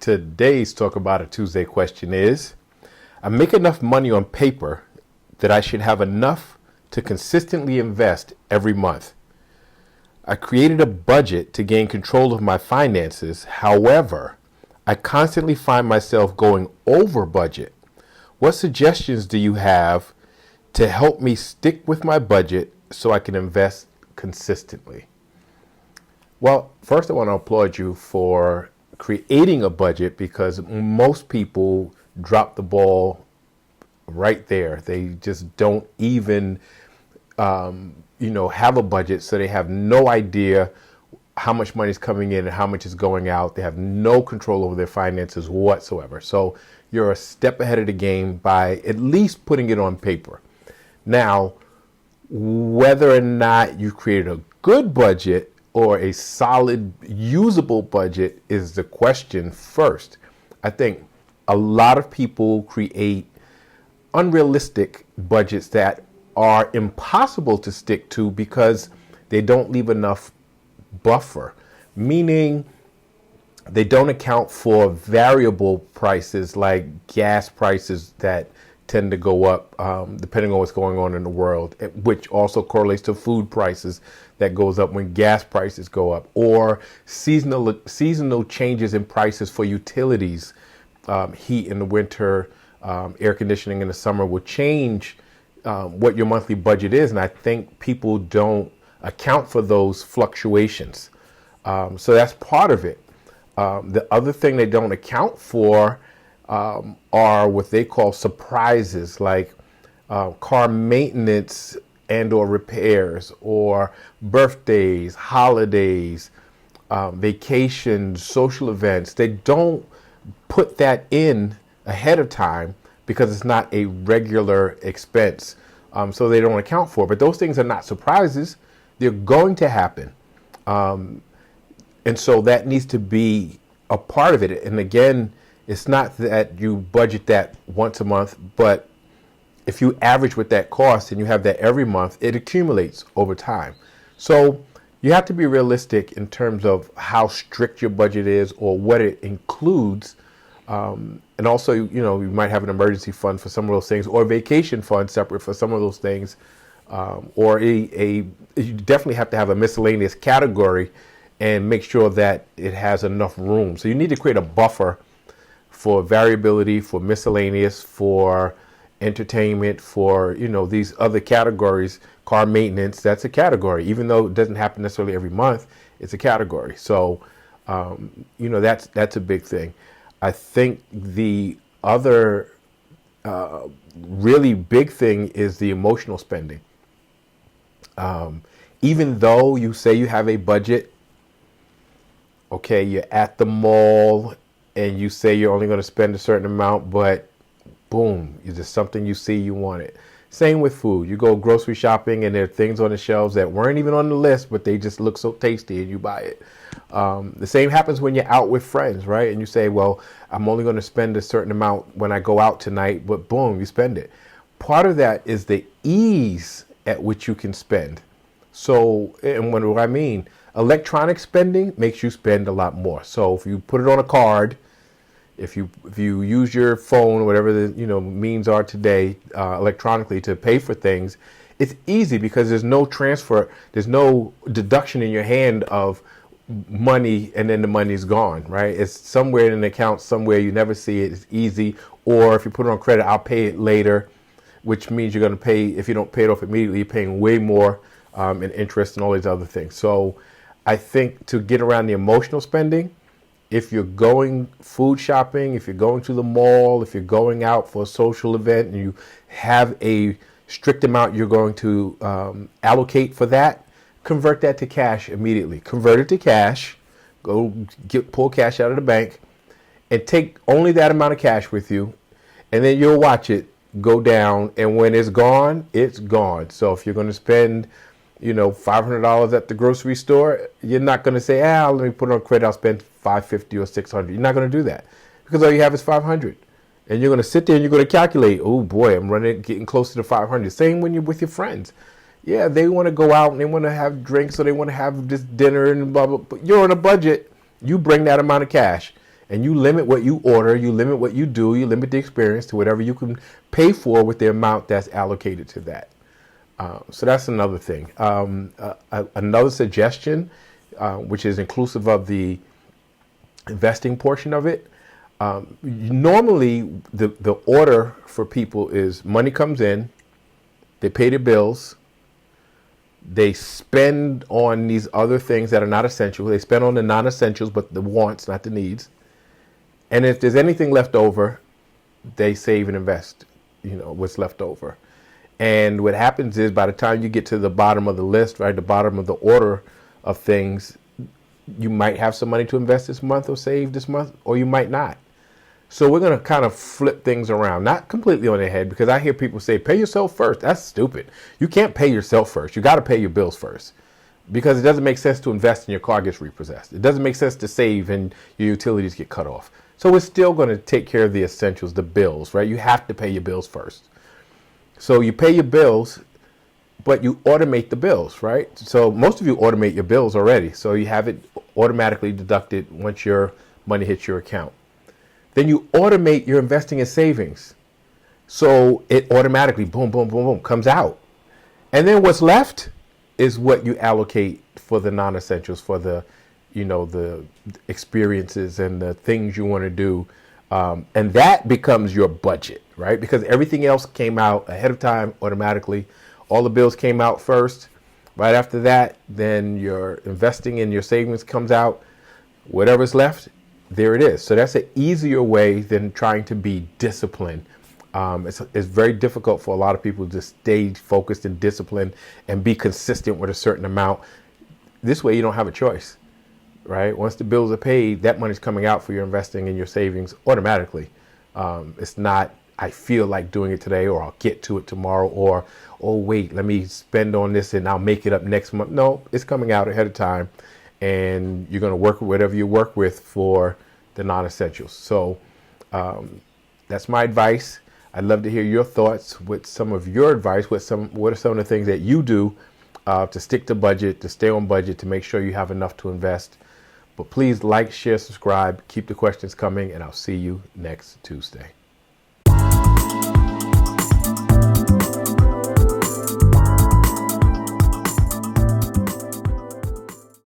Today's Talk About a Tuesday question is, I make enough money on paper that I should have enough to consistently invest every month. I created a budget to gain control of my finances. However, I constantly find myself going over budget. What suggestions do you have to help me stick with my budget so I can invest consistently? Well, first I want to applaud you for creating a budget, because most people drop the ball right there. They just don't even, have a budget, so they have no idea how much money is coming in and how much is going out. They have no control over their finances whatsoever. So you're a step ahead of the game by at least putting it on paper. Now, whether or not you created a good budget or a solid, usable budget is the question first. I think a lot of people create unrealistic budgets that are impossible to stick to because they don't leave enough buffer, meaning they don't account for variable prices like gas prices that tend to go up depending on what's going on in the world, which also correlates to food prices that goes up when gas prices go up, or seasonal changes in prices for utilities. Heat in the winter, air conditioning in the summer will change what your monthly budget is, and I think people don't account for those fluctuations. So that's part of it. The other thing they don't account for are what they call surprises, like car maintenance and or repairs, or birthdays, holidays, vacations, social events. They don't put that in ahead of time because it's not a regular expense. So they don't account for it. But those things are not surprises. They're going to happen. And so that needs to be a part of it. And again, it's not that you budget that once a month, but if you average what that costs and you have that every month, it accumulates over time. So you have to be realistic in terms of how strict your budget is or what it includes. And also, you might have an emergency fund for some of those things, or a vacation fund separate for some of those things. Or you definitely have to have a miscellaneous category and make sure that it has enough room. So you need to create a buffer for variability, for miscellaneous, for entertainment, for, these other categories. Car maintenance, that's a category. Even though it doesn't happen necessarily every month, it's a category. So, that's a big thing. I think the other really big thing is the emotional spending. Even though you say you have a budget, okay, you're at the mall and you say you're only going to spend a certain amount, but boom, it's just something you see, you want it. Same with food. You go grocery shopping and there are things on the shelves that weren't even on the list, but they just look so tasty and you buy it. The same happens when you're out with friends, right? And you say, well, I'm only going to spend a certain amount when I go out tonight, but boom, you spend it. Part of that is the ease at which you can spend. So, and what do I mean? Electronic spending makes you spend a lot more. So if you put it on a card, if you use your phone, whatever the means are today, electronically to pay for things, it's easy because there's no transfer, there's no deduction in your hand of money and then the money's gone, right? It's somewhere in an account, somewhere you never see it. It's easy. Or if you put it on credit, I'll pay it later, which means you're going to pay, if you don't pay it off immediately, you're paying way more in interest and all these other things. So I think to get around the emotional spending, if you're going food shopping, if you're going to the mall, if you're going out for a social event and you have a strict amount you're going to allocate for that, convert that to cash immediately. Convert it to cash. Go pull cash out of the bank and take only that amount of cash with you, and then you'll watch it go down. And when it's gone, it's gone. So if you're going to spend $500 at the grocery store, you're not going to say, let me put it on credit, I'll spend $550 or $600. You're not going to do that because all you have is $500. And you're going to sit there and you're going to calculate, oh boy, I'm getting close to the $500. Same when you're with your friends. Yeah, they want to go out and they want to have drinks or they want to have this dinner and blah, blah, but you're on a budget. You bring that amount of cash. and you limit what you order, you limit what you do, you limit the experience to whatever you can pay for with the amount that's allocated to that. So that's another thing. Another suggestion, which is inclusive of the investing portion of it. Normally, the order for people is money comes in, they pay their bills, they spend on these other things that are not essential. They spend on the non-essentials, but the wants, not the needs. And if there's anything left over, they save and invest, what's left over. And what happens is by the time you get to the bottom of the list, right, the bottom of the order of things, you might have some money to invest this month or save this month, or you might not. So we're going to kind of flip things around, not completely on their head, because I hear people say, pay yourself first. That's stupid. You can't pay yourself first. You got to pay your bills first, because it doesn't make sense to invest and your car gets repossessed. It doesn't make sense to save and your utilities get cut off. So we're still going to take care of the essentials, the bills, right? You have to pay your bills first. So you pay your bills, but you automate the bills, right? So most of you automate your bills already. So you have it automatically deducted once your money hits your account. Then you automate your investing and savings. So it automatically, boom, boom, boom, boom, comes out. And then what's left is what you allocate for the non-essentials, for the experiences and the things you want to do. And that becomes your budget, right? Because everything else came out ahead of time automatically. All the bills came out first. Right after that, then your investing and your savings comes out. Whatever's left, there it is. So that's an easier way than trying to be disciplined. It's very difficult for a lot of people to stay focused and disciplined and be consistent with a certain amount. This way you don't have a choice, right? Once the bills are paid, that money's coming out for your investing and your savings automatically. It's not, I feel like doing it today, or I'll get to it tomorrow, or, oh, wait, let me spend on this and I'll make it up next month. No, it's coming out ahead of time. And you're going to work with whatever you work with for the non-essentials. So that's my advice. I'd love to hear your thoughts with some of your advice. What are some of the things that you do to stick to budget, to stay on budget, to make sure you have enough to invest? But please like, share, subscribe, keep the questions coming, and I'll see you next Tuesday.